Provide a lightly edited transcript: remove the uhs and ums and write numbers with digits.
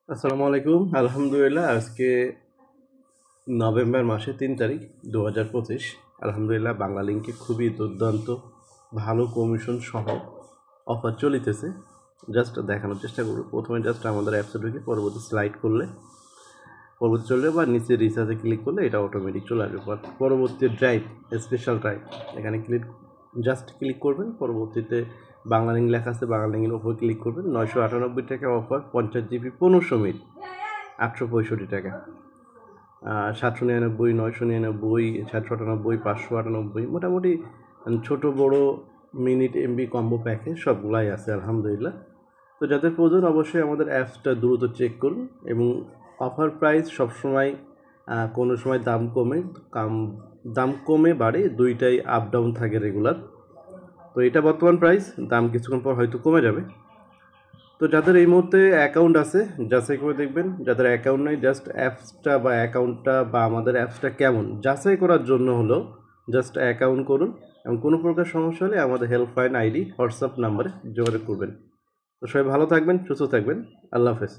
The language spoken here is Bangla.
আসসালামু আলাইকুম। আলহামদুলিল্লাহ, আজকে নভেম্বর মাসের ৩ তারিখ ২০২৫। আলহামদুলিল্লাহ, বাংলা লিঙ্কে খুবই দুর্দান্ত ভালো কমিশন সহ অফার চলিতেছে। জাস্ট দেখানোর চেষ্টা করব। প্রথমে জাস্ট আমাদের অ্যাপসে ঢুকে পরবর্তী স্লাইড করলে পরবর্তী চলবে, বা নিচে রিচার্জে ক্লিক করলে এটা অটোমেটিক চলে আসবে। পরবর্তী ড্রাইভ, স্পেশাল ড্রাইভ, এখানে ক্লিক করবেন। পরবর্তীতে বাংলা লিঙ্ক লেখা আছে, বাংলা লিঙ্কের উপর ক্লিক করবেন। 998 টাকা অফার, 50 GB 15 মিনিট, 865 টাকা। 799, 999, 798, 598, মোটামুটি ছোট বড় মিনিট এমবি কম্বো প্যাকেজ সবগুলাই আছে আলহামদুলিল্লাহ। তো যাদের প্রয়োজন অবশ্যই আমাদের অ্যাপসটা দ্রুত চেক করুন। এবং অফার প্রাইস সবসময় কোনো সময় দাম কমে বাড়ে, দুইটাই আপ ডাউন থাকে রেগুলার। তো এটা বর্তমান প্রাইস, দাম কিছুক্ষণ পর হয়তো কমে যাবে। তো যাদের এই মুহূর্তে অ্যাকাউন্ট আছে যাচাই করে দেখবেন, যাদের অ্যাকাউন্ট নেই জাস্ট অ্যাপসটা বা অ্যাকাউন্টটা বা আমাদের অ্যাপসটা কেমন যাচাই করার জন্য হলো জাস্ট অ্যাকাউন্ট করুন। এবং কোনো প্রকার সমস্যা হলে আমাদের হেল্পলাইন আইডি হোয়াটসঅ্যাপ নাম্বারে যোগাযোগ করবেন। তো সবাই ভালো থাকবেন, সুস্থ থাকবেন। আল্লাহ হাফেজ।